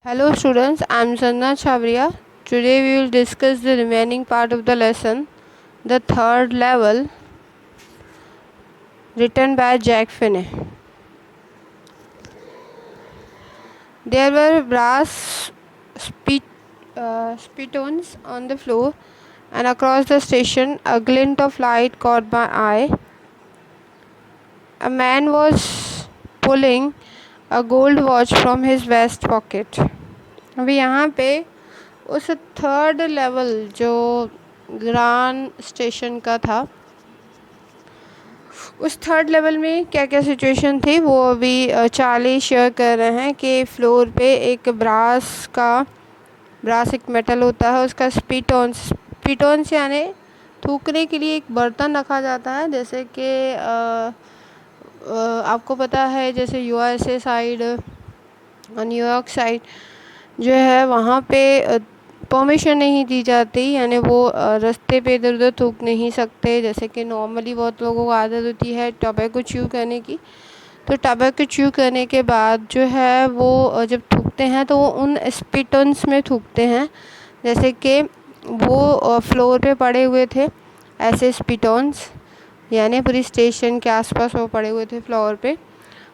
Hello students, I am Sanna Chavria. Today we will discuss the remaining part of the lesson, the third level, written by Jack Finney. There were brass spittoons on the floor, and across the station a glint of light caught my eye. A man was pulling a gold watch from his vest pocket. अभी यहाँ पे उस third level जो grand station का था, उस third level में क्या क्या सिचुएशन थी वो अभी चार्ली शेयर कर रहे हैं कि फ्लोर पे एक ब्रास एक मेटल होता है, उसका स्पीटॉन्स यानी थूकने के लिए एक बर्तन रखा जाता है। जैसे कि आपको पता है, जैसे यूएसए साइड और न्यूयॉर्क साइड जो है वहाँ पे परमिशन नहीं दी जाती, यानी वो रास्ते पे इधर उधर थूक नहीं सकते। जैसे कि नॉर्मली बहुत लोगों को आदत होती है टबैको च्यू करने की, तो टबैको च्यू करने के बाद जो है वो जब थूकते हैं तो वो उन स्पिटन्स में थूकते हैं। जैसे कि वो फ्लोर पे पड़े हुए थे ऐसे स्पिटॉन्स, यानी पूरी स्टेशन के आसपास वो पड़े हुए थे फ्लोर पे।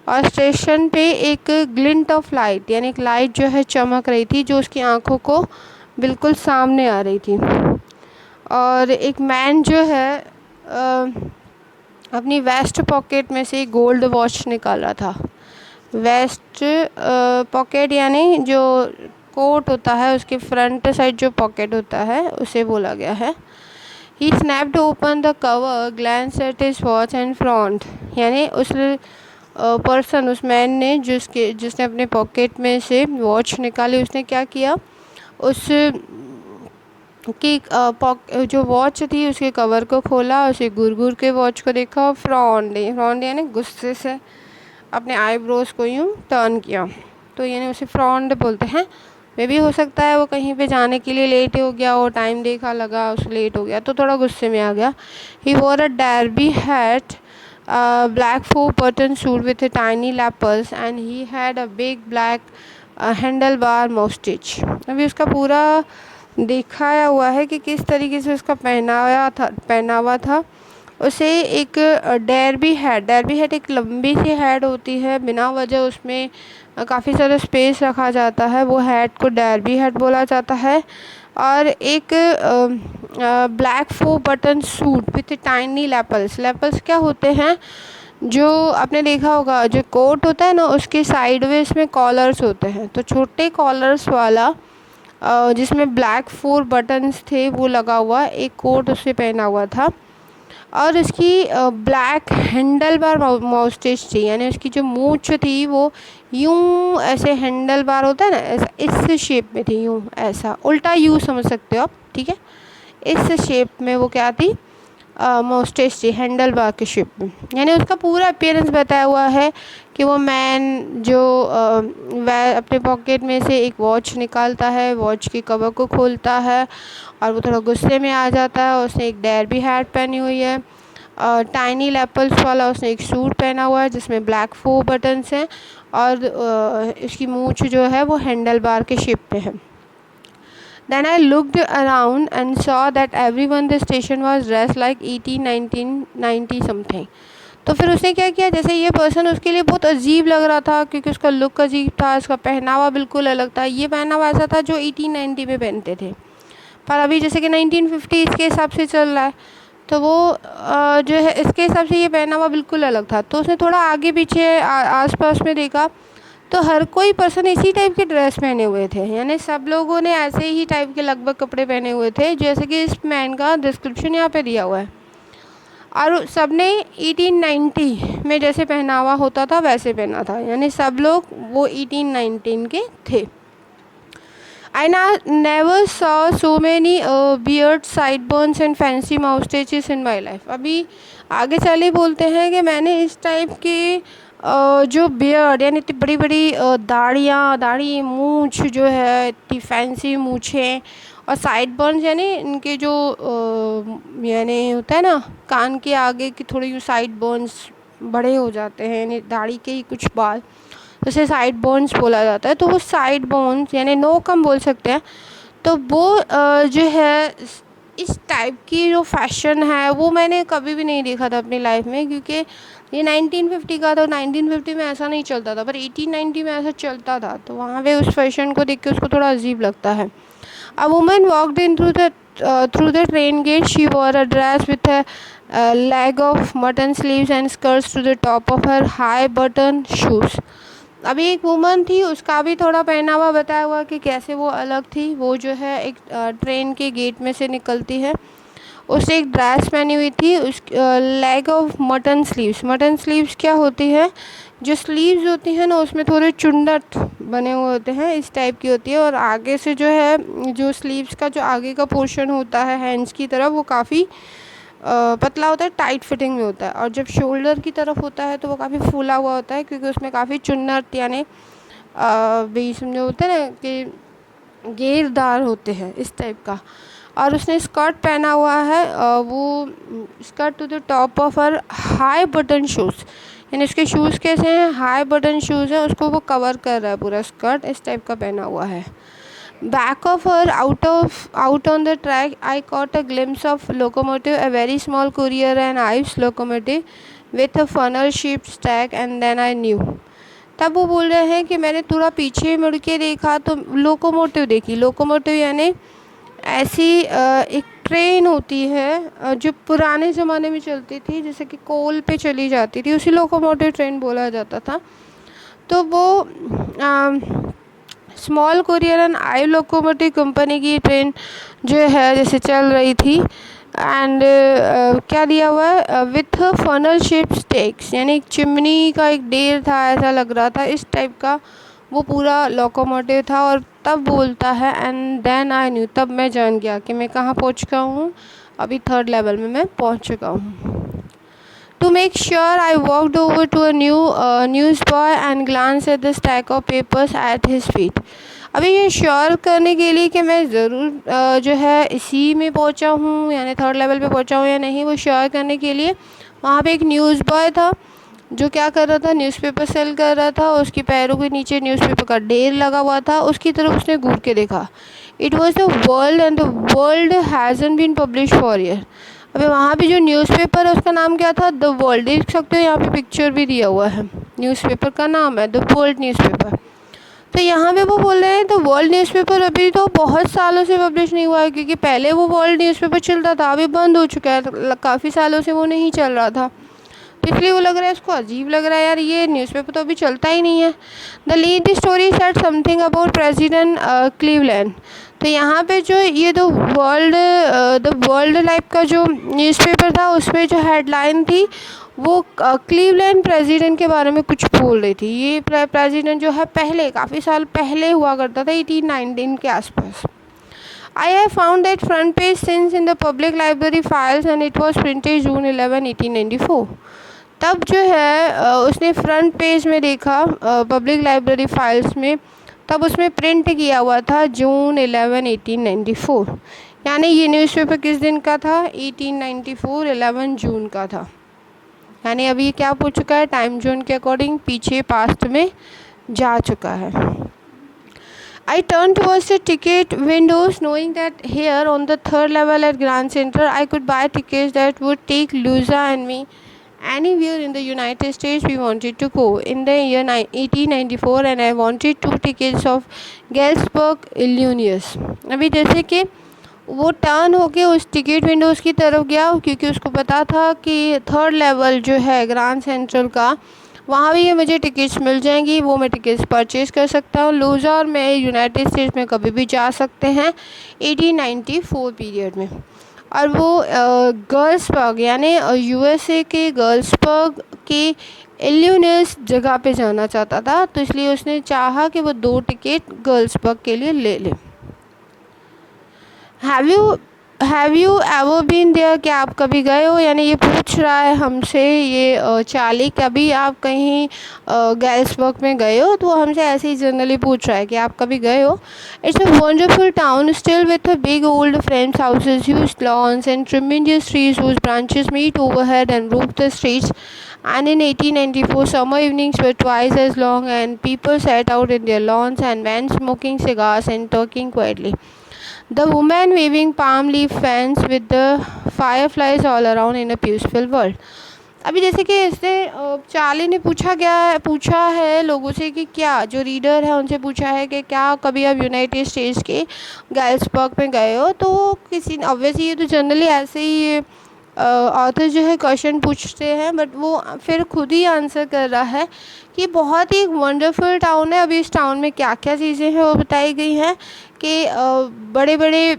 और स्टेशन पे एक ग्लिंट ऑफ लाइट, यानी एक लाइट जो है चमक रही थी, जो उसकी आंखों को बिल्कुल सामने आ रही थी। और एक मैन जो है अपनी वेस्ट पॉकेट में से गोल्ड वॉच निकाल रहा था। वेस्ट पॉकेट यानी जो कोट होता है उसके फ्रंट साइड जो पॉकेट होता है उसे बोला गया है। He snapped open the cover, glanced at his watch and frowned, यानी उस पर्सन, उस मैन ने जिसने अपने पॉकेट में से वॉच निकाली, उसने क्या किया, उस की जो वॉच थी उसके कवर को खोला, उसे घूर के वॉच को देखा और फ्रॉन्ड यानी गुस्से से अपने आईब्रोज को यूँ टर्न किया, तो यानी उसे फ्रॉन्ड बोलते हैं। मे भी हो सकता है वो कहीं पे जाने के लिए लेट हो गया, वो टाइम देखा, लगा उसे लेट हो गया तो थोड़ा गुस्से में आ गया। He wore a derby hat, black 4-button suit with a tiny lapels, and he had a big black handlebar mustache. अभी उसका पूरा दिखाया हुआ है कि किस तरीके से उसका पहनावा था। उसे एक डर्बी हैट एक लंबी सी हैट होती है, बिना वजह उसमें काफ़ी सारा स्पेस रखा जाता है, वो हैट को डर्बी हैट बोला जाता है। और एक black 4-button suit with tiny lapels क्या होते हैं, जो आपने देखा होगा जो कोट होता है ना उसके साइडवेज में कॉलर्स होते हैं, तो छोटे कॉलर्स वाला जिसमें ब्लैक 4 बटन्स थे वो लगा हुआ एक कोट उसे पहना हुआ था। और उसकी ब्लैक हैंडल बार माउस्टेच थी, यानी उसकी जो मूंछ थी वो यूं ऐसे हैंडल बार होता है ना, ऐसा इस शेप में थी, यूं ऐसा उल्टा यू समझ सकते हो आप, ठीक है। इस शेप में वो क्या थी, माउस्टेच थी हैंडल बार के शेप में। यानी उसका पूरा अपीयरेंस बताया हुआ है कि वो मैन जो वह अपने पॉकेट में से एक वॉच निकालता है, वॉच की कवर को खोलता है और वो थोड़ा गुस्से में आ जाता है। उसने एक डर्बी हैट पहनी हुई है, टाइनी लेपल्स वाला उसने एक सूट पहना हुआ है जिसमें ब्लैक 4 बटन्स हैं, और इसकी मूंछ जो है वो हैंडल बार के शेप पे है। Then I looked around and saw that everyone in the station was dressed like 1990 something. तो फिर उसने क्या किया, जैसे ये पर्सन उसके लिए बहुत अजीब लग रहा था क्योंकि उसका लुक अजीब था, उसका पहनावा बिल्कुल अलग था। ये पहनावा ऐसा था जो 1890 में पहनते थे, पर अभी जैसे कि 1950 इसके हिसाब से चल रहा है, तो वो जो है इसके हिसाब से ये पहनावा बिल्कुल अलग था। तो उसने थोड़ा आगे पीछे आसपास में देखा तो हर कोई पर्सन इसी टाइप के ड्रेस पहने हुए थे, यानी सब लोगों ने ऐसे ही टाइप के लगभग कपड़े पहने हुए थे जैसे कि इस मैन का डिस्क्रिप्शन यहाँ पे दिया हुआ है। और सब ने 1890 में जैसे पहनावा होता था वैसे पहना था, यानी सब लोग वो 1819 के थे। I never saw so many beard sideburns and fancy moustaches in my life. अभी आगे चले बोलते हैं कि मैंने इस टाइप के जो बियर्ड यानी इतनी बड़ी बड़ी दाढ़ी मूंछ जो है, इतनी फैंसी मूछें और साइड बर्न्स यानी इनके जो यानी होता है ना कान के आगे की थोड़ी साइड बर्न्स बड़े हो जाते हैं, यानी दाढ़ी के ही कुछ बाल, उसे साइड बोन्स बोला जाता है। तो वो साइड बोन्स यानी नोक हम बोल सकते हैं। तो वो जो है इस टाइप की जो फ़ैशन है वो मैंने कभी भी नहीं देखा था अपनी लाइफ में, क्योंकि ये 1950 का था। 1950 में ऐसा नहीं चलता था, पर 1890 में ऐसा चलता था। तो वहाँ पे उस फैशन को देख के उसको थोड़ा अजीब लगता है। A woman walked in through the train gate. She wore a dress with a leg of mutton sleeves and skirts to the top of her high button shoes. अभी एक वुमन थी, उसका भी थोड़ा पहनावा बताया हुआ कि कैसे वो अलग थी। वो जो है एक ट्रेन के गेट में से निकलती है, उसने एक ड्रेस पहनी हुई थी, उस leg of mutton sleeves. Mutton sleeves क्या होती है, जो स्लीव्स होती हैं ना उसमें थोड़े चुन्नट बने हुए होते हैं, इस टाइप की होती है। और आगे से जो है जो स्लीव्स का जो आगे का पोर्शन होता है हैंड्स की तरफ, वो काफ़ी पतला होता है, टाइट फिटिंग में होता है। और जब शोल्डर की तरफ होता है तो वो काफ़ी फूला हुआ होता है, क्योंकि उसमें काफ़ी चुन्नट यानी बीच में जो होते हैं ना कि घेरदार होते हैं, इस टाइप का। और उसने स्कर्ट पहना हुआ है, वो skirt to the top of her high button shoes, यानी उसके शूज़ कैसे हैं, हाई बटन शूज़ हैं, उसको वो कवर कर रहा है पूरा स्कर्ट, इस टाइप का पहना हुआ है। Back of her, out on the track, I caught a glimpse of locomotive, a very small courier and ives locomotive with a funnel-shaped stack, and then I knew. तब वो बोल रहे हैं कि मैंने थोड़ा पीछे मुड़ के देखा तो लोकोमोटिव देखी। लोकोमोटिव यानी ऐसी एक ट्रेन होती है जो पुराने ज़माने में चलती थी, जैसे कि कोल पे चली जाती थी, उसी लोकोमोटिव ट्रेन बोला जाता था। तो वो small courier and I locomotive company की ट्रेन जो है जैसे चल रही थी। एंड क्या दिया हुआ है, विथ फनल शेप स्टेक्स, यानी एक चिमनी का एक ढेर था, ऐसा लग रहा था, इस टाइप का वो पूरा लोकोमोटिव था। और तब बोलता है एंड देन आई न्यू, तब मैं जान गया कि मैं कहाँ पहुँच चुका हूँ, अभी 3rd लेवल में मैं पहुँच चुका हूँ। To make sure, I walked over to a newsboy and glanced at the stack of papers at his feet. अभी ये श्योर करने के लिए कि मैं ज़रूर जो है इसी में पहुंचा हूँ, यानी 3rd लेवल पे पहुंचा हूँ या नहीं, वो श्योर करने के लिए वहाँ पे एक न्यूज़ बॉय था जो क्या कर रहा था, न्यूज़पेपर सेल कर रहा था। उसके पैरों के नीचे न्यूज़पेपर का ढेर लगा हुआ था, उसकी तरफ उसने घूर के देखा। It was the world and the world hasn't been publish for year. अभी वहाँ पे जो न्यूज़पेपर है उसका नाम क्या था, द वर्ल्ड। देख सकते हो यहाँ पे पिक्चर भी दिया हुआ है, न्यूज़पेपर का नाम है द वर्ल्ड न्यूज़पेपर। तो यहाँ पे वो बोल रहे हैं तो वर्ल्ड न्यूज़पेपर अभी तो बहुत सालों से पब्लिश नहीं हुआ है, क्योंकि पहले वो वर्ल्ड न्यूज़पेपर चलता था, अभी बंद हो चुका है, काफ़ी सालों से वो नहीं चल रहा था। तो इसलिए वो लग रहा है, उसको अजीब लग रहा है, यार ये न्यूज़पेपर तो अभी चलता ही नहीं है। The lead story said something about president Cleveland. तो यहाँ पे जो ये द वर्ल्ड लाइफ का जो न्यूज़पेपर था उसमें जो हेडलाइन थी वो क्लीवलैंड प्रेसिडेंट के बारे में कुछ बोल रही थी। ये प्रेसिडेंट जो है पहले काफ़ी साल पहले हुआ करता था, 1819 के आसपास। I have found that front page since in the public library files and it was printed June 11, 1894. तब जो है उसने फ्रंट पेज में देखा पब्लिक लाइब्रेरी फाइल्स में, तब उसमें प्रिंट किया हुआ था जून 11, 1894। यानी ये न्यूज़पेपर किस दिन का था, 1894 11 जून का था। यानी अभी क्या हो चुका है, टाइम जोन के अकॉर्डिंग पीछे पास्ट में जा चुका है। I turned towards the ticket windows, knowing that here on the 3rd level at Grand Central I could buy tickets that would take Luisa and me anywhere in the United States we wanted to go in the year 1894, and I wanted 2 tickets of Galesburg, Illinois. अभी जैसे कि वो turn होके उस ticket Windows की तरफ गया, क्योंकि उसको पता था कि 3rd लेवल जो है ग्रैंड सेंट्रल का, वहाँ भी ये मुझे टिकट्स मिल जाएंगी, वो मैं टिकट्स परचेज़ कर सकता हूँ। लूज़ा और मैं यूनाइटेड स्टेट्स में कभी भी जा सकते हैं 1894 पीरियड में। और वो गर्ल्सबर्ग यानी यूएसए के गर्ल्सबर्ग के इलिनॉइस जगह पे जाना चाहता था, तो इसलिए उसने चाहा कि वो 2 टिकट गर्ल्सबर्ग के लिए ले ले। Have you ever been there, कि आप कभी गए हो, यानी ये पूछ रहा है हमसे ये चार्ली, कभी आप कहीं गैल्सबर्ग में गए हो, तो वो हमसे ऐसे ही जनरली पूछ रहा है कि आप कभी गए हो। It's a wonderful town still with a big old frames houses, huge loans and ट्रेमेंडस trees whose branches meet overhead and roof the streets. And in 1894, summer evenings were twice as long, and people sat out in their lawns and went smoking cigars and talking quietly. The woman waving palm leaf fans with the fireflies all around in a peaceful world. अभी जैसे कि इसने Charlie ने पूछा है लोगों से कि क्या, जो रीडर है उनसे पूछा है कि क्या कभी आप यूनाइटेड स्टेट्स के गैल्सबर्ग में गए हो, तो किसी ऑब्वियसली ये तो जनरली ऐसे ही ऑथर जो है क्वेश्चन पूछते हैं, बट वो फिर खुद ही आंसर कर रहा है कि बहुत ही वंडरफुल टाउन है। अभी इस टाउन में क्या क्या चीज़ें हैं वो बताई गई हैं कि बड़े बड़े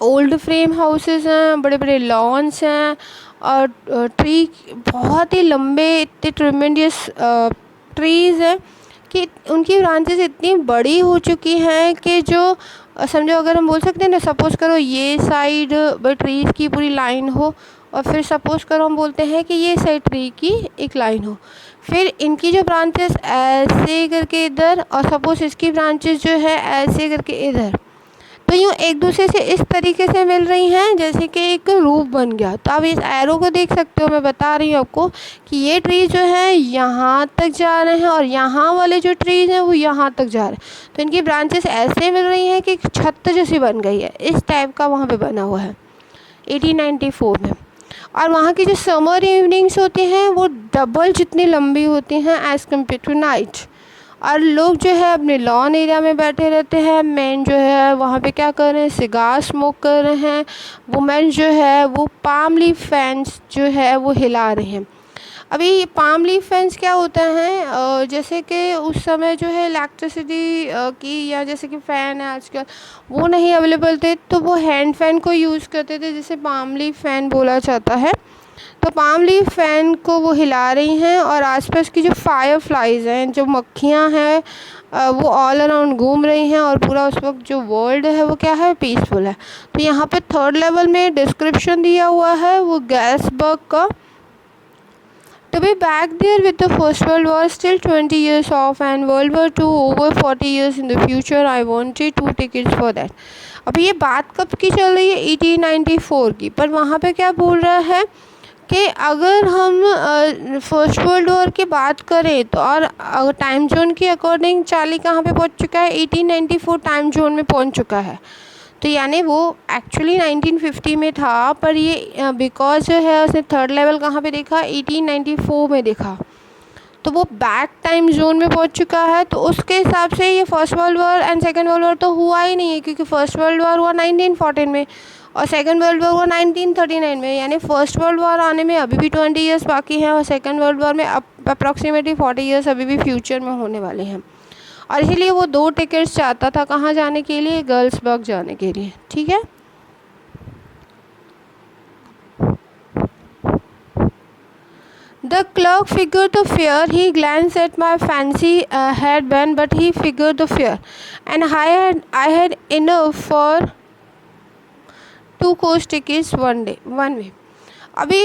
ओल्ड फ्रेम हाउसेस हैं, बड़े बड़े लॉन्स हैं, और ट्री बहुत ही लंबे, इतने ट्रिमेंडियस ट्रीज़ हैं कि उनकी ब्रांचेस इतनी बड़ी हो चुकी हैं कि जो समझो, अगर हम बोल सकते हैं ना, सपोज़ करो ये साइड ट्रीज़ की पूरी लाइन हो, और फिर सपोज़ करो हम बोलते हैं कि ये साइड ट्री की एक लाइन हो, फिर इनकी जो ब्रांचेस ऐसे करके इधर, और सपोज़ इसकी ब्रांचेस जो है ऐसे करके इधर, तो यूँ एक दूसरे से इस तरीके से मिल रही हैं जैसे कि एक रूप बन गया। तो आप इस एरो को देख सकते हो, मैं बता रही हूँ आपको कि ये ट्री जो है यहाँ तक जा रहे हैं, और यहाँ वाले जो ट्रीज़ हैं वो यहाँ तक जा रहे हैं। तो इनकी ब्रांचेस ऐसे मिल रही हैं कि छत जैसी बन गई है, इस टाइप का वहाँ पे बना हुआ है 1894 में। और वहाँ की जो समर इवनिंग्स होती हैं वो डबल जितनी लंबी होती हैं एज़ कम्पेयर टू नाइट। और लोग जो है अपने लॉन एरिया में बैठे रहते हैं, मैन जो है वहाँ पे क्या कर रहे हैं, सिगार स्मोक कर रहे हैं, वुमेन जो है वो पाम लीफ फैंस जो है वो हिला रहे हैं। अभी ये पाम लीफ फैंस क्या होता है, जैसे कि उस समय जो है इलेक्ट्रिसिटी की, या जैसे कि फ़ैन है आजकल वो नहीं अवेलेबल थे, तो वो हैंड फैन को यूज़ करते थे, जिसे पाम लीफ फ़ैन बोला जाता है। तो पाम लीफ फ़ैन को वो हिला रही हैं, और आसपास की जो फायर फ्लाइज़ हैं, जो मक्खियाँ हैं, वो ऑल अराउंड घूम रही हैं, और पूरा उस वक्त जो वर्ल्ड है वो क्या है, पीसफुल है। तो यहाँ पे थर्ड लेवल में डिस्क्रिप्शन दिया हुआ है वो गैल्सबर्ग का। To be back there with the First World War still 20 years off and World War II over 40 years in the future, I wanted 2 tickets for that। अभी ये बात कब की चल रही है, 1894 की, पर वहाँ पे क्या बोल रहा है कि अगर हम फर्स्ट वर्ल्ड वॉर की बात करें तो, और टाइम जोन के अकॉर्डिंग चार्ली कहाँ पे पहुँच चुका है, 1894 टाइम जोन में पहुँच चुका है। तो यानी वो एक्चुअली 1950 में था, पर ये बिकॉज जो है उसने थर्ड लेवल कहाँ पे देखा, 1894 में देखा, तो वो बैक टाइम जोन में पहुंच चुका है। तो उसके हिसाब से ये first world war and second world war तो हुआ ही नहीं है, क्योंकि फर्स्ट वर्ल्ड वॉर हुआ 1914 में और सेकंड वर्ल्ड वॉर हुआ 1939 में। यानी फर्स्ट वर्ल्ड वॉर आने में अभी भी 20 ईयर्स बाकी हैं, और सेकंड वर्ल्ड वॉर में अप्रॉक्सीमेटली 40 ईयर्स अभी भी फ्यूचर में होने वाले हैं। और इसीलिए वो 2 टिकट्स चाहता था, कहाँ जाने के लिए, गर्ल्सबर्ग जाने के लिए। ठीक है। The clerk figured the fear. He glanced at my fancy headband, but he figured the fear, and I had enough for 2 coach tickets one way। अभी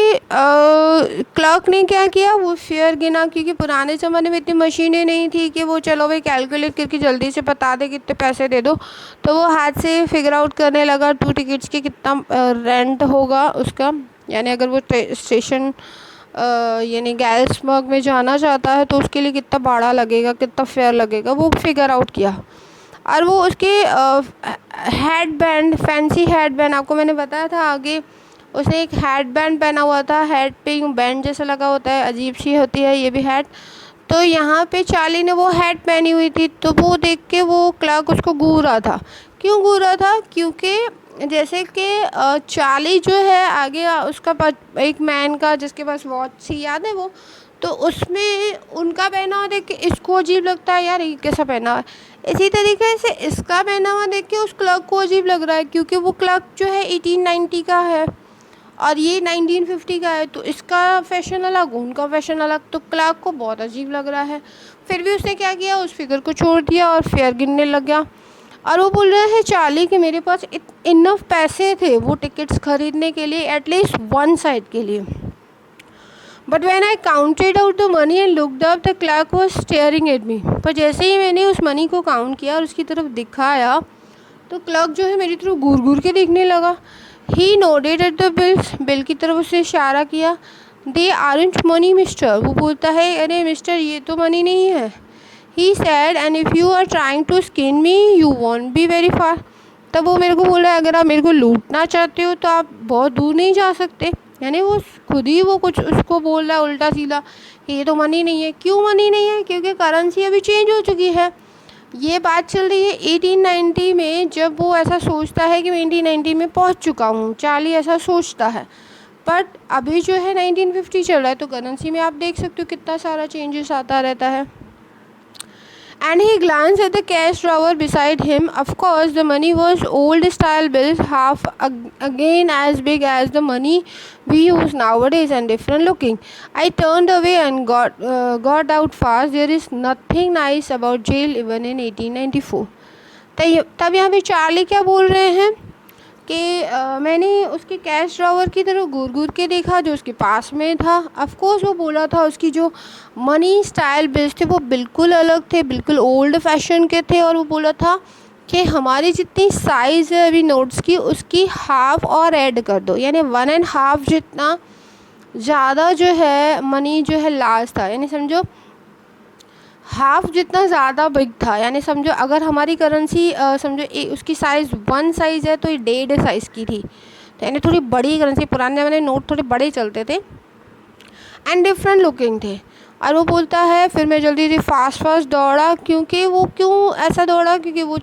क्लर्क ने क्या किया, वो फेयर गिना, क्योंकि पुराने ज़माने में इतनी मशीनें नहीं थी कि वो चलो भाई कैलकुलेट करके जल्दी से बता दे कितने पैसे दे दो, तो वो हाथ से फिगर आउट करने लगा 2 टिकट्स के कितना रेंट होगा उसका। यानी अगर वो स्टेशन यानी गैल्सबर्ग में जाना चाहता है तो उसके लिए कितना भाड़ा लगेगा, कितना फेयर लगेगा, वो फिगर आउट किया। और वो उसके head band, fancy head band, आपको मैंने बताया था आगे, उसने एक हेड बैंड पहना हुआ था, हेड पे यूँ बैंड जैसा लगा होता है, अजीब सी होती है ये भी हेड। तो यहाँ पे चार्ली ने वो हेड पहनी हुई थी, तो वो देख के वो क्लर्क उसको घूर रहा था। क्यों घूर रहा था, क्योंकि जैसे कि चार्ली जो है आगे उसका एक मैन का जिसके पास वॉच थी, याद है वो, तो उसमें उनका पहना हुआ देख के इसको अजीब लगता है, यार ये कैसा पहना हुआ है। इसी तरीके से इसका पहना हुआ देख के उस क्लर्क को अजीब लग रहा है, क्योंकि वो क्लर्क जो है 1890 का है और ये 1950 का है, तो इसका फ़ैशन अलग, उनका फ़ैशन अलग, तो क्लर्क को बहुत अजीब लग रहा है। फिर भी उसने क्या किया, उस फिगर को छोड़ दिया और फेयर गिनने लग गया। और वो बोल रहे हैं चार्ली कि मेरे पास इनफ पैसे थे वो टिकट्स ख़रीदने के लिए, एटलीस्ट वन साइड के लिए। But when I counted out the money and looked up the clerk was staring at me. पर जैसे ही मैंने उस मनी को काउंट किया और उसकी तरफ दिखाया तो क्लर्क जो है मेरी तरफ घूर घूर के देखने लगा। He nodded at the bills, bill की तरफ उसने इशारा किया। They aren't money mister. वो बोलता है अरे मिस्टर ये तो मनी नहीं है। He said and if you are trying to skin me you won't be very far. तब वो मेरे को बोल रहा है अगर आप मेरे को लूटना चाहते हो तो आप बहुत दूर नहीं जा सकते। यानी वो खुद ही वो कुछ उसको बोल रहा है उल्टा सीधा, ये तो मनी नहीं है। क्यों मनी नहीं है? क्योंकि करेंसी अभी चेंज हो चुकी है। ये बात चल रही है 1890 में, जब वो ऐसा सोचता है कि मैं 1890 में पहुंच चुका हूँ। चार्ली ऐसा सोचता है, बट अभी जो है 1950 चल रहा है, तो करेंसी में आप देख सकते हो कितना सारा चेंजेस आता रहता है। And he glanced at the cash drawer beside him. Of course, the money was old-style bills, half again as big as the money we use nowadays and different-looking. I turned away and got out fast. There is nothing nice about jail even in 1894. तब यहाँ पे Charlie क्या बोल रहे हैं कि मैंने उसके कैश ड्रॉवर की तरफ घूर घूर के देखा जो उसके पास में था। ऑफ कोर्स वो बोला था उसकी जो मनी स्टाइल बिल्स थे वो बिल्कुल अलग थे, बिल्कुल ओल्ड फैशन के थे। और वो बोला था कि हमारी जितनी साइज़ है अभी नोट्स की उसकी हाफ़ और ऐड कर दो, यानी 1.5 जितना ज़्यादा जो है मनी जो है लार्ज था। यानी समझो हाफ़ जितना ज़्यादा बिग था। यानी समझो अगर हमारी करेंसी समझो उसकी साइज़ 1 साइज़ है तो ये 1.5 साइज़ की थी, तो यानी थोड़ी बड़ी करेंसी। पुराने ज़माने नोट थोड़े बड़े चलते थे एंड डिफरेंट लुकिंग थे। और वो बोलता है फिर मैं जल्दी से फास्ट दौड़ा। क्योंकि वो क्यों ऐसा दौड़ा? क्योंकि वो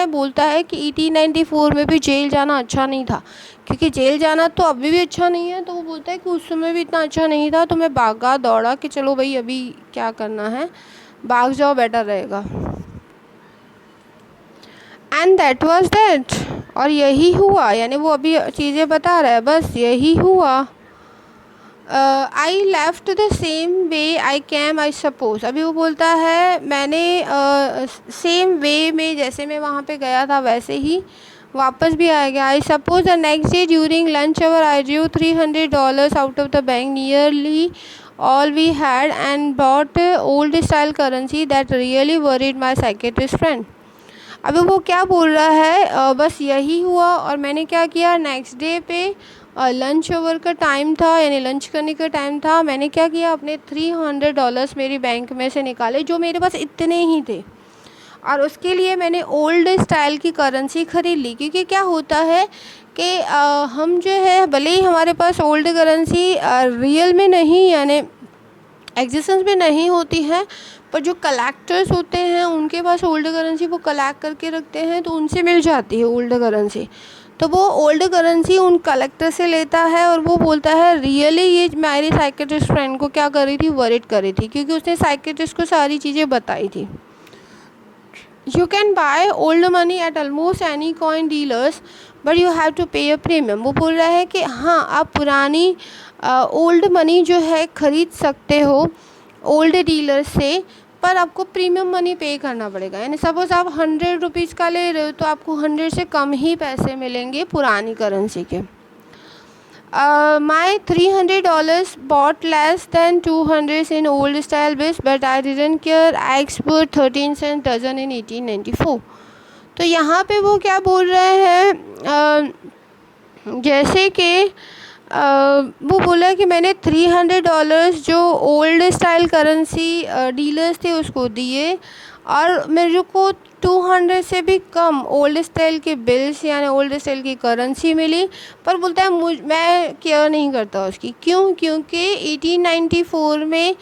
बोलता है कि 1894 में भी जेल जाना अच्छा नहीं था, क्योंकि जेल जाना तो अभी भी अच्छा नहीं है। तो वो बोलता है कि उस समय भी इतना अच्छा नहीं था, तो मैं भागा दौड़ा कि चलो भाई अभी क्या करना है, भाग जाओ बेटर रहेगा। एंड दैट वाज दैट, और यही हुआ। यानी वो अभी चीज़ें बता रहा है, बस यही हुआ। I left the same way I came I suppose. अभी वो बोलता है मैंने सेम वे में जैसे मैं वहाँ पे गया था वैसे ही वापस भी आ गया। I suppose the next day during lunch hour I drew $300 out of the bank, nearly all we had, and bought old style currency that really worried my psychiatrist friend. अभी वो क्या बोल रहा है, बस यही हुआ। और मैंने क्या किया, नेक्स्ट डे पे लंच ओवर का टाइम था, यानी लंच करने का टाइम था। मैंने क्या किया, अपने $300 मेरी बैंक में से निकाले जो मेरे पास इतने ही थे, और उसके लिए मैंने ओल्ड स्टाइल की करेंसी ख़रीद ली। क्योंकि क्या होता है कि हम जो है भले ही हमारे पास ओल्ड करेंसी रियल में नहीं यानी एग्जिस्टेंस में नहीं होती है, पर जो कलेक्टर्स होते हैं उनके पास ओल्ड करेंसी वो कलेक्ट करके रखते हैं, तो उनसे मिल जाती है ओल्ड करेंसी। तो वो ओल्ड करेंसी उन कलेक्टर से लेता है और वो बोलता है रियली ये मेरी साइकेट्रिस्ट फ्रेंड को क्या कर रही थी, वरिड कर रही थी, क्योंकि उसने साइकेट्रिस्ट को सारी चीज़ें बताई थी। You can buy old money at almost any coin dealers, but you have to pay a premium. वो बोल रहा है कि हाँ आप पुरानी ओल्ड मनी जो है ख़रीद सकते हो ओल्ड डीलर से, पर आपको प्रीमियम मनी पे करना पड़ेगा। यानी सपोज़ आप 100 रुपीज़ का ले रहे हो तो आपको 100 से कम ही पैसे मिलेंगे पुरानी करेंसी के। My $300 bought less than 200 in old style bills, but I didn't care. I export 13 cents dozen in 1894. तो यहाँ पे वो क्या बोल रहे हैं, जैसे कि वो बोला कि मैंने $300 जो ओल्ड स्टाइल करेंसी डीलर्स थे उसको दिए, और मेरे को 200 से भी कम ओल्ड स्टाइल के बिल्स यानी ओल्ड स्टाइल की करेंसी मिली। पर बोलता है मैं केयर नहीं करता उसकी। क्यों? क्योंकि 1894 में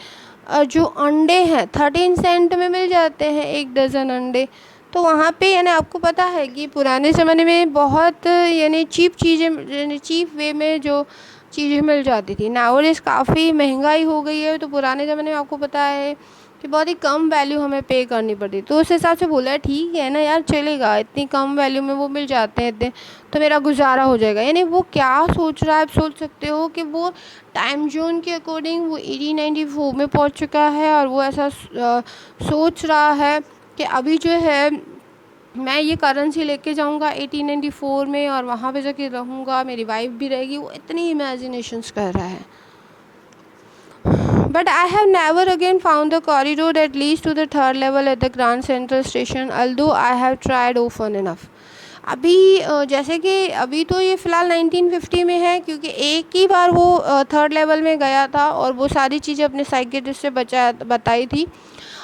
जो अंडे हैं 13 सेंट में मिल जाते हैं 1 डज़न अंडे। तो वहाँ पे यानी आपको पता है कि पुराने ज़माने में बहुत यानी चीप चीज़ें यानी चीप वे में जो चीज़ें मिल जाती थी। नाउअडेज़ काफ़ी महंगाई हो गई है, तो पुराने ज़माने में आपको पता है कि बहुत ही कम वैल्यू हमें पे करनी पड़ती। तो उस हिसाब से बोला ठीक है ना यार, चलेगा, इतनी कम वैल्यू में वो मिल जाते हैं इतने, तो मेरा गुजारा हो जाएगा। यानी वो क्या सोच रहा है, आप सोच सकते हो कि वो टाइम जोन के अकॉर्डिंग वो 1894 में पहुंच चुका है, और वो ऐसा सोच रहा है कि अभी जो है मैं ये करेंसी लेके जाऊंगा 1894 में और वहाँ पे जाके रहूँगा, मेरी वाइफ भी रहेगी। वो इतनी इमेजिनेशंस कर रहा है। But I have never again found the corridor that leads to the third level at the Grand Central Station, although I have tried often enough. अभी जैसे कि अभी तो ये फ़िलहाल 1950 में है, क्योंकि एक ही बार वो थर्ड लेवल में गया था और वो सारी चीज़ें अपने साइकियाट्रिस्ट से बताई थी।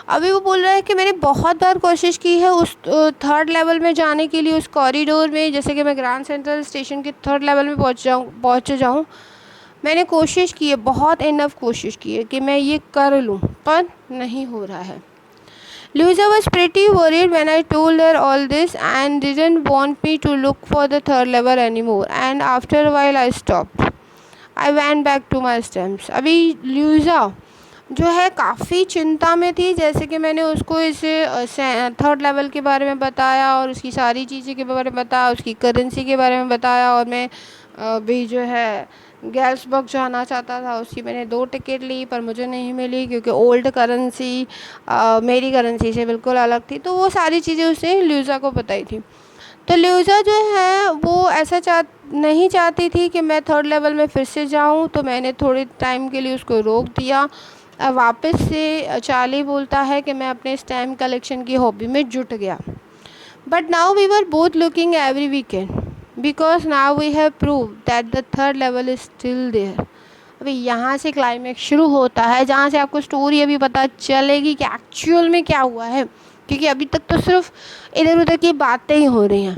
अभी वो बोल रहा है कि मैंने बहुत बार कोशिश की है उस थर्ड लेवल में जाने के लिए, उस कॉरिडोर में, जैसे कि मैं ग्रैंड सेंट्रल स्टेशन के थर्ड लेवल में पहुँच जाऊँ। मैंने कोशिश की है, बहुत इनफ कोशिश की है कि मैं ये कर लूँ, पर नहीं हो रहा है। Louisa was pretty worried when I told her all this and didn't want me to look for the third level anymore. And after a while I stopped. I went back to my stamps. अभी ल्यूज़ा जो है काफ़ी चिंता में थी, जैसे कि मैंने उसको इस थर्ड लेवल के बारे में बताया और उसकी सारी चीज़ें के बारे में बताया, उसकी करेंसी के बारे में बताया, और मैं भी जो है गैल्सबर्ग जाना चाहता था। उसकी मैंने 2 टिकट ली पर मुझे नहीं मिली, क्योंकि ओल्ड करेंसी मेरी करेंसी से बिल्कुल अलग थी। तो वो सारी चीज़ें उसने ल्यूज़ा को बताई थी। तो ल्यूज़ा जो है वो ऐसा नहीं चाहती थी कि मैं थर्ड लेवल में फिर से जाऊँ, तो मैंने थोड़े टाइम के लिए उसको रोक दिया। वापस से चार्ली बोलता है कि मैं अपने स्टैम्प कलेक्शन की हॉबी में जुट गया। But now we were both looking every weekend because now we have prove that the third level is still there. अभी यहाँ से क्लाइमेक्स शुरू होता है, जहाँ से आपको स्टोरी अभी पता चलेगी कि एक्चुअल में क्या हुआ है, क्योंकि अभी तक तो सिर्फ इधर उधर की बातें ही हो रही हैं।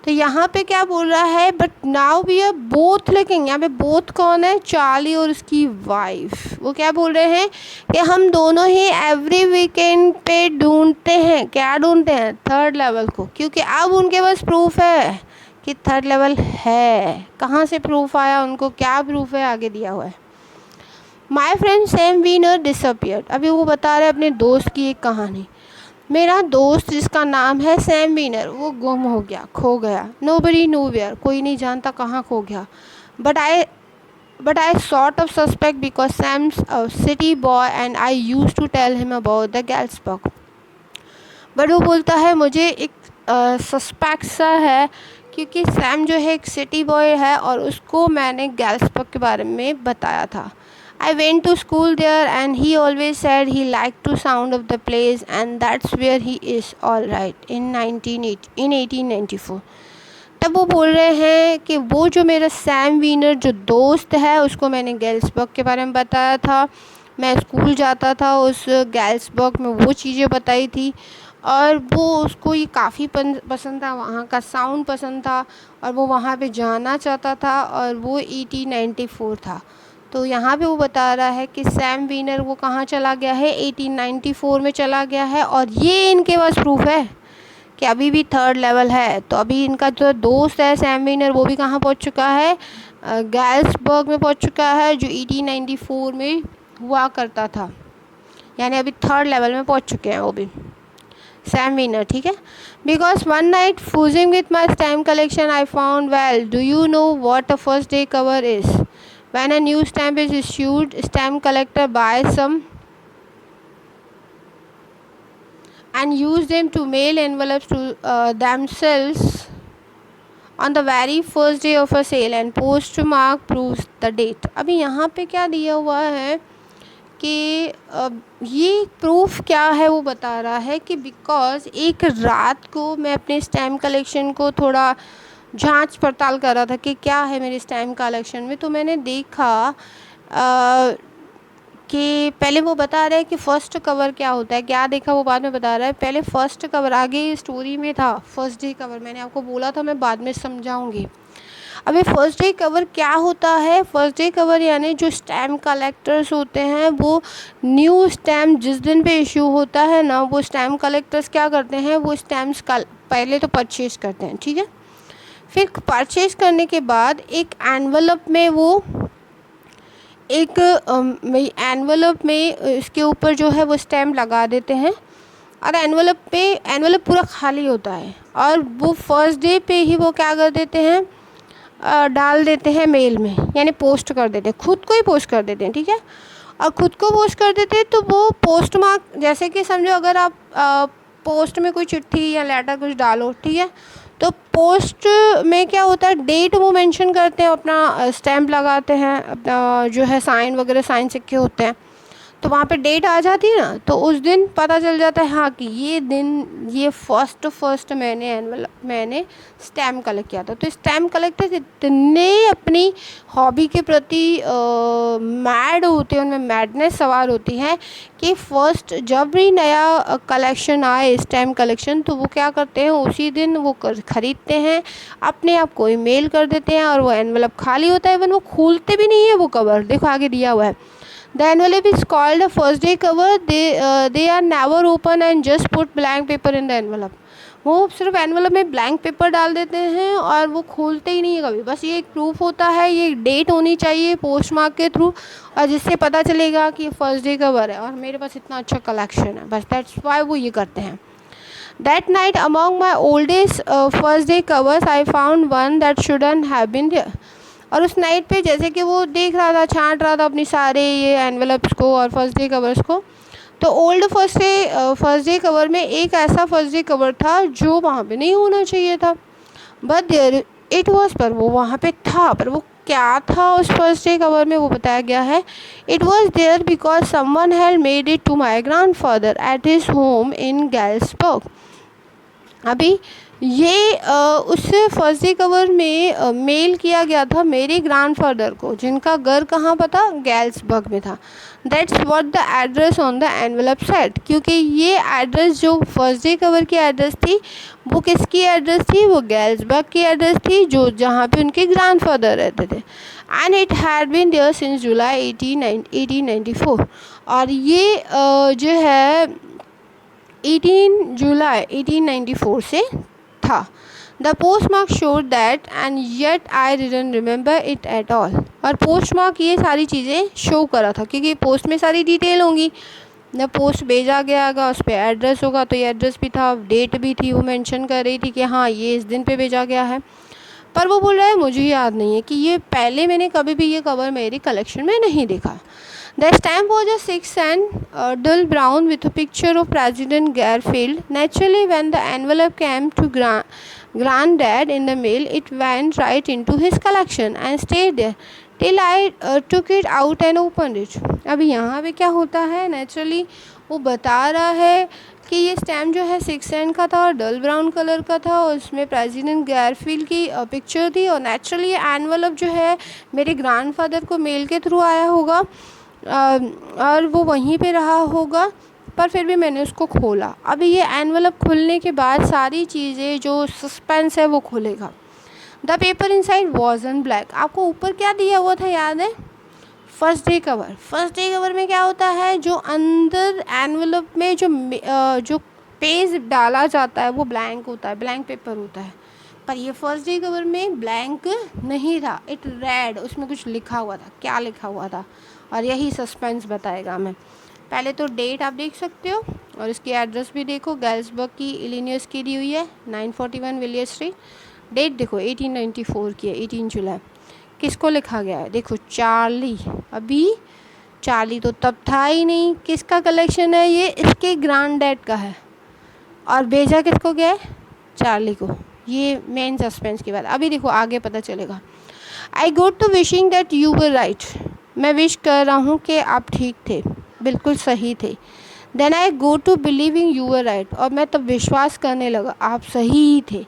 तो यहाँ पे क्या बोल रहा है, but now we are both looking, यहाँ पे बोथ कौन है, चार्ली और उसकी वाइफ। वो क्या बोल रहे हैं कि हम दोनों ही एवरी वीकेंड पे ढूंढते हैं, क्या ढूंढते हैं, थर्ड लेवल को, क्योंकि अब उनके पास प्रूफ है कि थर्ड लेवल है। कहाँ से प्रूफ आया, उनको क्या प्रूफ है, आगे दिया हुआ है। My friend Sam Weiner disappeared. अभी वो बता रहे अपने दोस्त की एक कहानी। मेरा दोस्त जिसका नाम है सैम वीनर, वो गुम हो गया, खो गया। नोबडी नो वेयर, कोई नहीं जानता कहाँ खो गया। But I sort of suspect because Sam's a city boy and I use to tell him about the Galesburg. But वो बोलता है मुझे एक सस्पेक्ट सा है, क्योंकि सैम जो है एक सिटी बॉय है और उसको मैंने गैल्सबर्ग के बारे में बताया था। I went to school there and he always said he liked to sound of the place and that's where he is all right in 1894। तब वो बोल रहे हैं कि वो जो मेरा सैम वीनर जो दोस्त है, उसको मैंने गैल्सबर्ग के बारे में बताया था। मैं स्कूल जाता था, उस गैल्सबर्ग में वो चीज़ें बताई थी और वो उसको ये काफ़ी पसंद था, वहाँ का साउंड पसंद था और वो वहाँ पे जाना चाहता था, और वो 1894 था। तो यहाँ पे वो बता रहा है कि सैम वीनर वो कहाँ चला गया है, 1894 में चला गया है, और ये इनके पास प्रूफ है कि अभी भी थर्ड लेवल है। तो अभी इनका जो दोस्त है सैम वीनर, वो भी कहाँ पहुँच चुका है, गैल्सबर्ग में पहुँच चुका है, जो 1894 में हुआ करता था। यानी अभी थर्ड लेवल में पहुँच चुके हैं वो भी, सैम वीनर, ठीक है। Because one night fussing with my stamp collection I found, well do you know what a first day cover is? When a new stamp is issued, stamp collector buys some and use them to mail envelopes to themselves on the very first day of a sale and postmark proves the date। अभी यहाँ पे क्या दिया हुआ है कि ये proof क्या है, वो बता रहा है कि बिकॉज़ एक रात को मैं अपने स्टैम्प कलेक्शन को थोड़ा जांच पड़ताल कर रहा था कि क्या है मेरे स्टैम्प कलेक्शन में। तो मैंने देखा कि पहले वो बता रहे हैं कि फ़र्स्ट कवर क्या होता है, क्या देखा वो बाद में बता रहा है। पहले फ़र्स्ट कवर, आगे स्टोरी में था फर्स्ट डे कवर, मैंने आपको बोला था मैं बाद में समझाऊंगी। अभी फर्स्ट डे कवर क्या होता है, फर्स्ट डे कवर यानी जो स्टैम्प कलेक्टर्स होते हैं, वो न्यू स्टैम्प जिस दिन पे इशू होता है ना, वो स्टैम्प कलेक्टर्स क्या करते हैं, वो स्टैम्प्स पहले तो परचेज़ करते हैं, ठीक है। फिर परचेज करने के बाद एक एनवलप में वो एक एनवलप में इसके ऊपर जो है वो स्टैम्प लगा देते हैं, और एनवलप पूरा खाली होता है, और वो फर्स्ट डे पे ही वो क्या कर देते हैं, डाल देते हैं मेल में, यानी पोस्ट कर देते हैं, खुद को ही पोस्ट कर देते हैं, ठीक है। और ख़ुद को पोस्ट कर देते हैं तो वो पोस्ट मार्क, जैसे कि समझो अगर आप पोस्ट में कोई चिट्ठी या लेटर कुछ डालो, ठीक है, तो पोस्ट में क्या होता है, डेट वो मेंशन करते हैं, अपना स्टैम्प लगाते हैं, अपना जो है साइन वगैरह, साइन सिक्के होते हैं। तो वहाँ पे डेट आ जाती है ना, तो उस दिन पता चल जाता है हाँ कि ये दिन ये फर्स्ट मैंने स्टैम्प कलेक्ट किया था। तो स्टैम्प कलेक्टर इतने अपनी हॉबी के प्रति मैड होते हैं, उनमें मैडनेस सवार होती है कि फर्स्ट जब भी नया कलेक्शन आए स्टैम्प कलेक्शन, तो वो क्या करते हैं उसी दिन वो ख़रीदते हैं, अपने आप को ईमेल कर देते हैं और वो एनवेलप खाली होता है। इवन वो खोलते भी नहीं है वो कवर, देखो आगे दिया हुआ है The envelope is called a first day cover. They are never open and just put blank paper in the envelope. वो सिर्फ एनवेलप में ब्लैंक पेपर डाल देते हैं और वो खोलते ही नहीं है कभी। बस ये एक प्रूफ होता है, ये डेट होनी चाहिए पोस्ट मार्क के थ्रू, और जिससे पता चलेगा कि फर्स्ट डे कवर है और मेरे पास इतना अच्छा कलेक्शन है। बस दैट्स वाई वो ये करते हैं। That night among my oldest first day covers I found one that shouldn't have been there. और उस नाइट पे जैसे कि वो देख रहा था, छांट रहा था अपनी सारे ये एनवेलप्स को और फर्स्ट डे कवर्स को, तो ओल्ड फर्स्ट डे कवर में एक ऐसा फर्स्ट डे कवर था जो वहाँ पे नहीं होना चाहिए था, बट देयर इट वॉज, पर वो वहाँ पे था। पर वो क्या था उस फर्स्ट डे कवर में वो बताया गया है। It was there because someone had made it to my grandfather at his home in Galesburg. अभी ये उस फर्स्ट डे कवर में मेल किया गया था मेरे ग्रैंडफादर को, जिनका घर कहाँ पर था, गैल्सबर्ग में था। That's what the address on the envelope said, क्योंकि ये एड्रेस जो फर्स्ट डे कवर की एड्रेस थी वो किसकी एड्रेस थी, वो गैल्सबर्ग की एड्रेस थी, जो जहाँ पे उनके ग्रैंडफादर रहते थे। And it had been there since July 1894। और ये जो है 18 जुलाई 1894 से था। The post mark showed that and yet I didn't remember it at all. और पोस्ट मार्क ये सारी चीज़ें शो करा था, क्योंकि पोस्ट में सारी डिटेल होंगी, जब पोस्ट भेजा गया होगा उस पर एड्रेस होगा, तो ये एड्रेस भी था, डेट भी थी, वो मेंशन कर रही थी कि हाँ ये इस दिन पे भेजा गया है। पर वो बोल रहा है मुझे याद नहीं है कि ये पहले मैंने कभी भी ये कवर मेरी कलेक्शन में नहीं देखा। The stamp was a 6 and dull brown with a picture of President Garfield. Naturally, when the envelope came to Granddad in the mail, it went right into his collection and stayed there till I took it out and opened it. अभी यहाँ पे क्या होता है, naturally वो बता रहा है कि ये स्टैम्प जो है 6 सेंट का था और डल ब्राउन कलर का था, और उसमें प्रेसिडेंट गैरफील्ड की पिक्चर थी, और नेचुरली एनवेलप जो है मेरे ग्रैंडफादर को मेल के थ्रू आया होगा और वो वहीं पे रहा होगा, पर फिर भी मैंने उसको खोला। अभी ये एनवेलप खुलने के बाद सारी चीज़ें जो सस्पेंस है वो खुलेगा। The paper inside was in black. आपको ऊपर क्या दिया हुआ था याद है, first day cover. First day cover में क्या होता है, जो अंदर एनवेलप में जो पेज डाला जाता है वो ब्लैंक होता है, ब्लैंक पेपर होता है। पर ये फर्स्ट डे कवर में ब्लैंक नहीं था, इट रेड, उसमें कुछ लिखा हुआ था। क्या लिखा हुआ था, और यही सस्पेंस बताएगा मैं। पहले तो डेट आप देख सकते हो और इसकी एड्रेस भी देखो, गैल्सबर्ग की इलिनियस की दी हुई है 941 विलियर स्ट्रीट। डेट देखो 1894 की है, 18 जुलाई। किसको लिखा गया है, देखो चार्ली। अभी चार्ली तो तब था ही नहीं। किसका कलेक्शन है ये, इसके ग्रैंड डैड का है, और भेजा किसको गया है, चार्ली को। ये मेन सस्पेंस की बात। अभी देखो आगे पता चलेगा। I go to wishing that you were right. मैं विश कर रहा हूँ कि आप ठीक थे, बिल्कुल सही थे। Then I go to believing you were right. और मैं तब विश्वास करने लगा आप सही ही थे।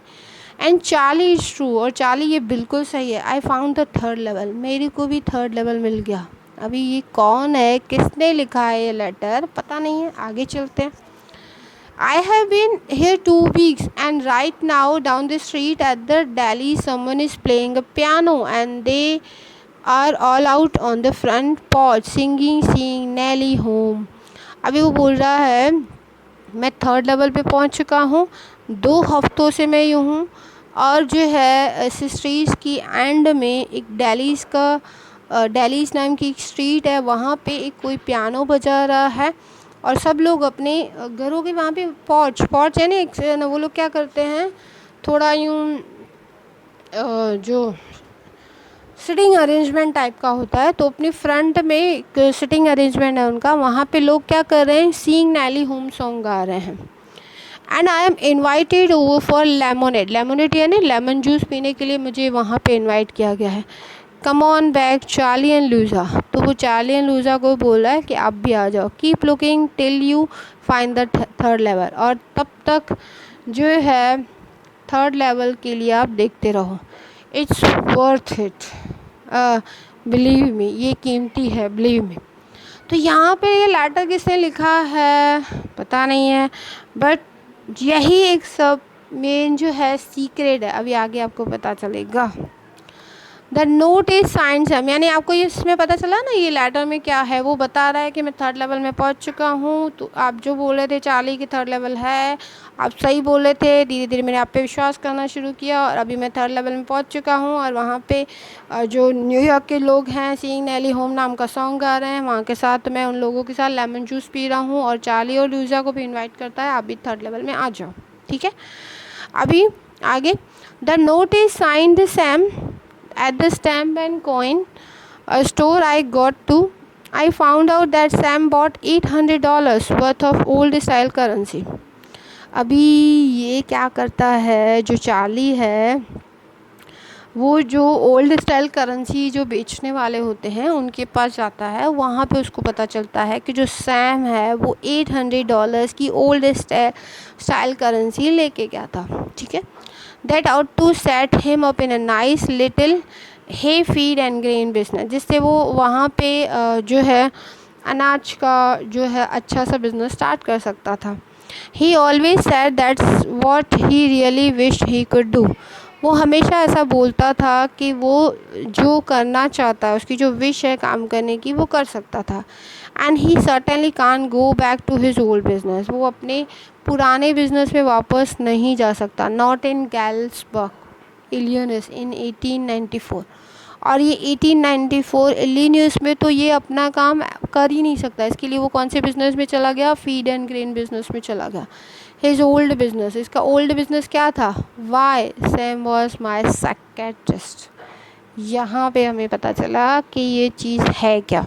And Charlie is true. और चार्ली ये बिल्कुल सही है। I found the third level. मेरे को भी थर्ड लेवल मिल गया। अभी ये कौन है, किसने लिखा है ये लेटर, पता नहीं है, आगे चलते हैं। I have been here 2 weeks and right now down the street at the deli someone is playing a piano and they are all out on the front porch singing Nelly home. अभी वो बोल रहा है मैं third level पे पहुंच चुका हूँ, 2 हफ्तों से मैं यूँ हूँ, और जो है स्ट्रीट की एंड में एक डेलीज़ नाम की एक स्ट्रीट है, वहाँ पे एक कोई पियानो बजा रहा है और सब लोग अपने घरों के वहाँ पे पॉर्च है ना, एक वो लोग क्या करते हैं, थोड़ा यूँ जो सिटिंग अरेंजमेंट टाइप का होता है, तो अपनी फ्रंट में एक सिटिंग अरेंजमेंट है उनका, वहाँ पे लोग क्या कर रहे हैं, सिंग नेली होम सॉन्ग गा रहे हैं। And I am invited over for lemonade. Lemonade यानी लेमन जूस पीने के लिए मुझे वहाँ पे इन्वाइट किया गया है। Come on back Charlie and Luza. तो वो चार्ली एंड लूज़ा को बोला है कि आप भी आ जाओ। Keep looking till you find the third level. और तब तक जो है थर्ड लेवल के लिए आप देखते रहो। It's worth it, believe me, ये कीमती है, बिलीव मी। तो यहाँ पे ये लेटर किसने लिखा है पता नहीं है, बट यही एक सब मेन जो है सीक्रेट है, अभी आगे आपको पता चलेगा। द नोट इज साइंड सम, यानी आपको ये इसमें पता चला ना ये लेटर में क्या है, वो बता रहा है कि मैं थर्ड लेवल में पहुंच चुका हूँ। तो आप जो बोले थे चार्ली की थर्ड लेवल है, आप सही बोले थे। धीरे धीरे मैंने आप पे विश्वास करना शुरू किया और अभी मैं थर्ड लेवल में पहुंच चुका हूँ। और वहाँ पे जो न्यूयॉर्क के लोग हैं सीइंग नेली होम नाम का सॉन्ग गा रहे हैं, वहाँ के साथ मैं उन लोगों के साथ लेमन जूस पी रहा हूँ। और चार्ली और लूज़ा को भी इन्वाइट करता है, आप भी थर्ड लेवल में आ जाओ, ठीक है। अभी आगे, the note is signed Sam at the stamp and coin store I got to, I found out that Sam bought $800 worth of old style currency। अभी ये क्या करता है, जो चार्ली है वो जो ओल्ड स्टाइल करेंसी जो बेचने वाले होते हैं उनके पास जाता है। वहाँ पे उसको पता चलता है कि जो सैम है वो $800 की ओल्ड स्टाइल करेंसी लेके गया था, ठीक है। That out to set him up in a nice little hay feed and grain business, जिससे वो वहाँ पे जो है अनाज का जो है अच्छा सा बिजनेस स्टार्ट कर सकता था। ही always said that's what he really wish he could do. वो हमेशा ऐसा बोलता था कि वो जो करना चाहता है, उसकी जो विश है काम करने की, वो कर सकता था। And he certainly can't go back to his old business, वो अपने पुराने बिजनेस में वापस नहीं जा सकता। Not in Galesburg Illinois in 1894। और ये 1894 इलियनस में तो ये अपना काम कर ही नहीं सकता, इसके लिए वो कौन से बिज़नेस में चला गया, फीड एंड ग्रेन बिजनेस में चला गया। हिज ओल्ड बिजनेस, इसका ओल्ड बिजनेस क्या था, why Sam was my psychiatrist. यहाँ पे हमें पता चला कि ये चीज़ है क्या।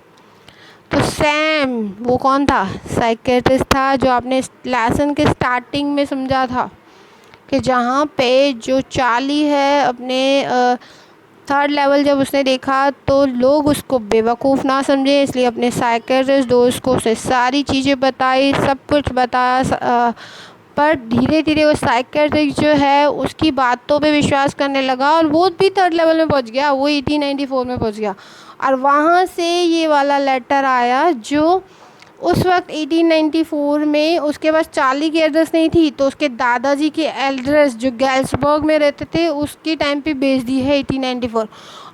तो सैम वो कौन था, साइकियाट्रिस्ट था, जो आपने लेसन के स्टार्टिंग में समझा था कि जहाँ पे जो चार्ली है अपने थर्ड लेवल जब उसने देखा तो लोग उसको बेवकूफ़ ना समझे, इसलिए अपने साइकियाट्रिस्ट दोस्त को उसने सारी चीज़ें बताई, सब कुछ बताया। पर धीरे धीरे वो साइकियाट्रिस्ट जो है उसकी बातों पे विश्वास करने लगा और वो भी थर्ड लेवल में पहुंच गया, वो 1894 में पहुंच गया। और वहाँ से ये वाला लेटर आया जो उस वक्त 1894 में उसके पास चार्ली की एड्रेस नहीं थी, तो उसके दादाजी की एड्रेस जो गैल्सबर्ग में रहते थे उसके टाइम पे भेज दी है 1894।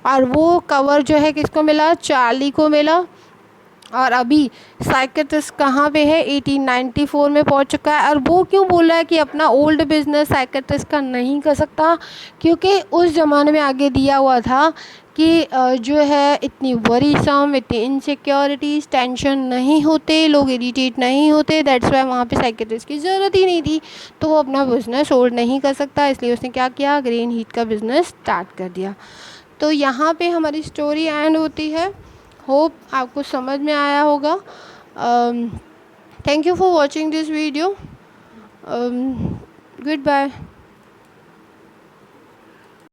और वो कवर जो है किसको मिला, चार्ली को मिला। और अभी साइकियाट्रिस्ट कहाँ पे है, 1894 में पहुंच चुका है। और वो क्यों बोल रहा है कि अपना ओल्ड बिजनेस साइकियाट्रिस्ट का नहीं कर सकता, क्योंकि उस ज़माने में आगे दिया हुआ था कि जो है इतनी वरीसम, इतनी इनसिक्योरिटीज़, टेंशन नहीं होते, लोग इरिटेट नहीं होते, दैट्स वाई वहाँ पे साइकियाट्रिस्ट की ज़रूरत ही नहीं थी। तो वो अपना बिज़नेस होल्ड नहीं कर सकता, इसलिए उसने क्या किया, ग्रेन हीट का बिज़नेस स्टार्ट कर दिया। तो यहाँ पे हमारी स्टोरी एंड होती है। होप आपको समझ में आया होगा। Thank you for watching this video. Good bye.